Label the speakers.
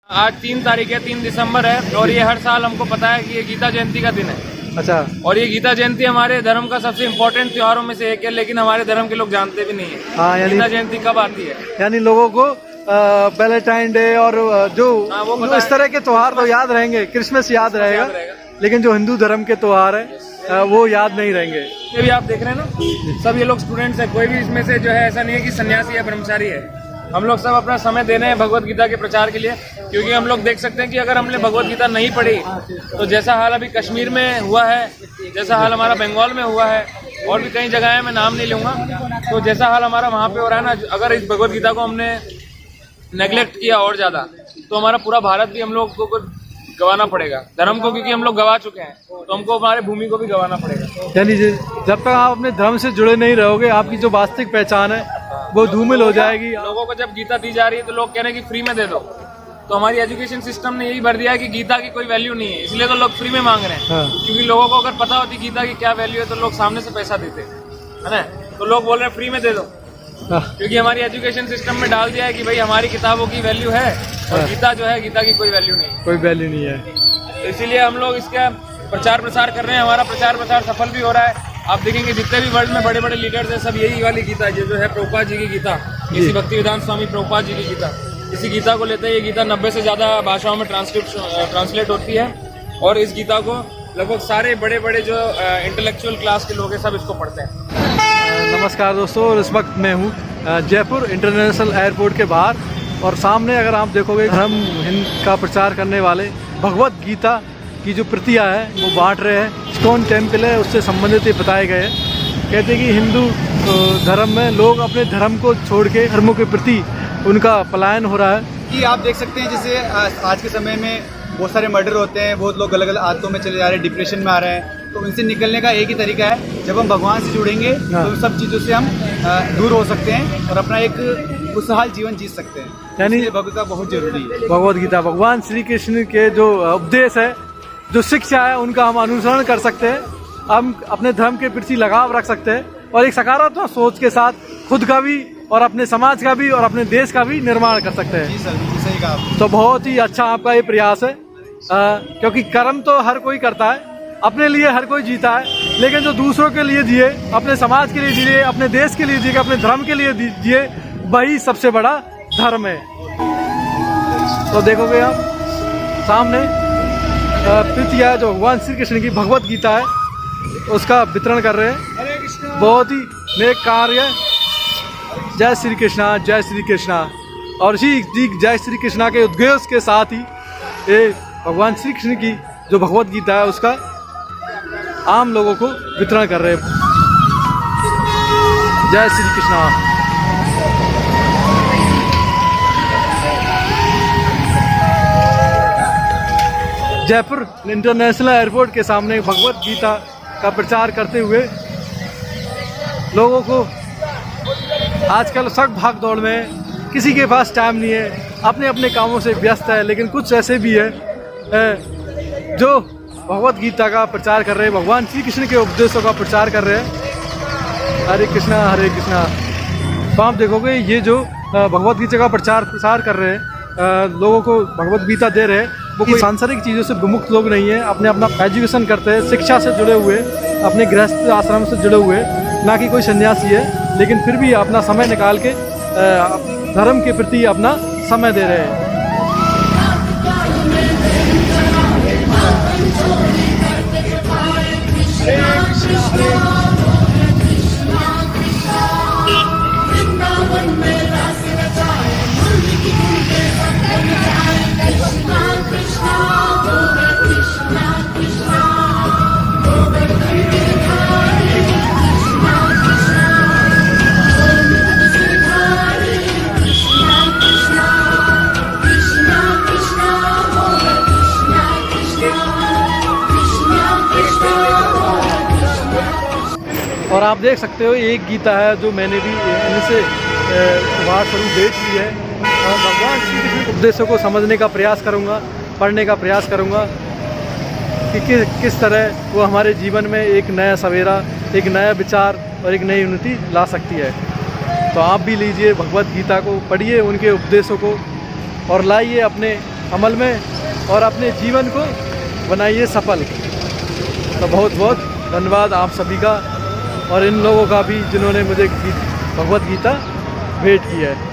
Speaker 1: आज 3 तारीख है, 3 दिसंबर है और ये हर साल हमको पता है कि ये गीता जयंती का दिन है।
Speaker 2: अच्छा।
Speaker 1: और ये गीता जयंती हमारे धर्म का सबसे इम्पोर्टेंट त्योहारों में से एक है, लेकिन हमारे धर्म के लोग जानते भी नहीं है।
Speaker 2: हाँ,
Speaker 1: गीता जयंती कब आती है।
Speaker 2: यानी लोगों को वैलेंटाइन डे और जो इस तरह के त्योहार तो याद रहेंगे, क्रिसमस याद रहेगा, लेकिन जो हिंदू धर्म के त्योहार है वो याद नहीं रहेंगे।
Speaker 1: ये भी आप देख रहे हैं ना, सब ये लोग स्टूडेंट्स हैं, कोई भी इसमें से जो है ऐसा नहीं है कि सन्यासी या ब्रह्मचारी है। हम लोग सब अपना समय दे रहे हैं भगवत गीता के प्रचार के लिए, क्योंकि हम लोग देख सकते हैं कि अगर हमने भगवत गीता नहीं पढ़ी तो जैसा हाल अभी कश्मीर में हुआ है, जैसा हाल हमारा बंगाल में हुआ है और भी कई जगह है, मैं नाम नहीं लूँगा, तो जैसा हाल हमारा वहाँ पे हो रहा है ना, अगर इस भगवत गीता को हमने नेग्लेक्ट किया और ज़्यादा तो हमारा पूरा भारत भी हम लोग को गंवाना पड़ेगा, धर्म को, क्योंकि हम लोग गंवा चुके हैं तो हमको हमारे भूमि को भी गंवाना पड़ेगा।
Speaker 2: यानी जब तक आप अपने धर्म से जुड़े नहीं रहोगे, आपकी जो वास्तविक पहचान है वो धूमिल हो जाएगी।
Speaker 1: लोगों को जब गीता दी जा रही है तो लोग कह रहे हैं कि फ्री में दे दो, तो हमारी एजुकेशन सिस्टम ने यही भर दिया है कि गीता की कोई वैल्यू नहीं है, इसलिए तो लोग फ्री में मांग रहे हैं।
Speaker 2: हाँ।
Speaker 1: क्योंकि लोगों को अगर पता होती गीता की क्या वैल्यू है तो लोग सामने से पैसा देते है ना, तो लोग बोल रहे हैं फ्री में दे दो।
Speaker 2: हाँ।
Speaker 1: क्योंकि हमारी एजुकेशन सिस्टम में डाल दिया है कि भाई हमारी किताबों की वैल्यू है और गीता जो है, गीता की कोई वैल्यू नहीं है,
Speaker 2: कोई वैल्यू नहीं है।
Speaker 1: तो इसीलिए हम लोग इसका प्रचार प्रसार कर रहे हैं। हमारा प्रचार प्रसार सफल भी हो रहा है। आप देखेंगे जितने भी वर्ल्ड में बड़े बड़े लीडर्स हैं, सब यही वाली गीता है जो है प्रभुपाद जी की गीता, इसी भक्तिवेदांत स्वामी प्रभुपाद जी की गीता, इसी गीता को लेते हैं। ये गीता 90 से ज़्यादा भाषाओं में ट्रांसलेट होती है और इस गीता को लगभग सारे बड़े बड़े जो इंटेलेक्चुअल क्लास के लोग हैं सब इसको पढ़ते हैं।
Speaker 2: नमस्कार दोस्तों, इस वक्त मैं हूँ जयपुर इंटरनेशनल एयरपोर्ट के बाहर और सामने अगर आप देखोगे धर्म हिंद का प्रचार करने वाले भगवत गीता की जो प्रतियाँ है वो बांट रहे हैं। स्टोन टेम्पल है, उससे संबंधित ये बताए गए हैं। कहते हैं कि हिंदू धर्म में लोग अपने धर्म को छोड़ के धर्मों के प्रति उनका पलायन हो रहा है।
Speaker 3: कि आप देख सकते हैं जैसे आज के समय में बहुत सारे मर्डर होते हैं, बहुत लोग अलग अलग आदतों में चले जा रहे हैं, डिप्रेशन में आ रहे हैं, तो उनसे निकलने का एक ही तरीका है, जब हम भगवान से जुड़ेंगे तो सब चीज़ों से हम दूर हो सकते हैं और अपना एक खुशहाल जीवन जी सकते हैं।
Speaker 2: यानी
Speaker 3: भगवत गीता बहुत जरूरी है।
Speaker 2: भगवत गीता भगवान श्री कृष्ण के जो उपदेश है, जो शिक्षा है, उनका हम अनुसरण कर सकते हैं, हम अपने धर्म के प्रति लगाव रख सकते हैं और एक सकारात्मक सोच के साथ खुद का भी और अपने समाज का भी और अपने देश का भी निर्माण कर सकते हैं।
Speaker 3: जी सर, सही कहा आपने।
Speaker 2: तो बहुत ही अच्छा आपका ये प्रयास है, क्योंकि कर्म तो हर कोई करता है, अपने लिए हर कोई जीता है, लेकिन जो दूसरों के लिए जिए, अपने समाज के लिए जिए, अपने देश के लिए जिए, अपने धर्म के लिए जिए, वही सबसे बड़ा धर्म है। तो देखोगे आप सामने प्रतिया जो भगवान श्री कृष्ण की भगवत गीता है उसका वितरण कर रहे हैं। बहुत ही नेक कार्य। जय श्री कृष्णा, जय श्री कृष्णा। और इसी जय श्री कृष्णा के उद्घोष के साथ ही ये भगवान श्री कृष्ण की जो भगवत गीता है उसका आम लोगों को वितरण कर रहे हैं। जय श्री कृष्णा। जयपुर इंटरनेशनल एयरपोर्ट के सामने भगवत गीता का प्रचार करते हुए लोगों को आजकल सब भाग दौड़ में, किसी के पास टाइम नहीं है, अपने अपने कामों से व्यस्त है, लेकिन कुछ ऐसे भी है जो भगवत गीता का प्रचार कर रहे हैं, भगवान श्री कृष्ण के उपदेशों का प्रचार कर रहे हैं। हरे कृष्णा हरे कृष्णा। तो आप देखोगे ये जो भगवत गीता का प्रचार प्रसार कर रहे हैं, लोगों को भगवत गीता दे रहे हैं, वो कोई सांसारिक चीज़ों से विमुक्त लोग नहीं है, अपने अपना एजुकेशन करते हैं, शिक्षा से जुड़े हुए, अपने गृहस्थ आश्रम से जुड़े हुए, ना कि कोई सन्यासी है, लेकिन फिर भी अपना समय निकाल के धर्म के प्रति अपना समय दे रहे हैं। और आप देख सकते हो एक गीता है जो मैंने भी इनसे उपहार स्वरूप बेच ली है और भगवान श्री कृष्ण के उपदेशों को समझने का प्रयास करूँगा, पढ़ने का प्रयास करूँगा कि किस तरह वो हमारे जीवन में एक नया सवेरा, एक नया विचार और एक नई उन्नति ला सकती है। तो आप भी लीजिए भगवत गीता को, पढ़िए उनके उपदेशों को और लाइए अपने अमल में और अपने जीवन को बनाइए सफल। तो बहुत बहुत धन्यवाद आप सभी का और इन लोगों का भी जिन्होंने मुझे भगवत गीता भेंट की है।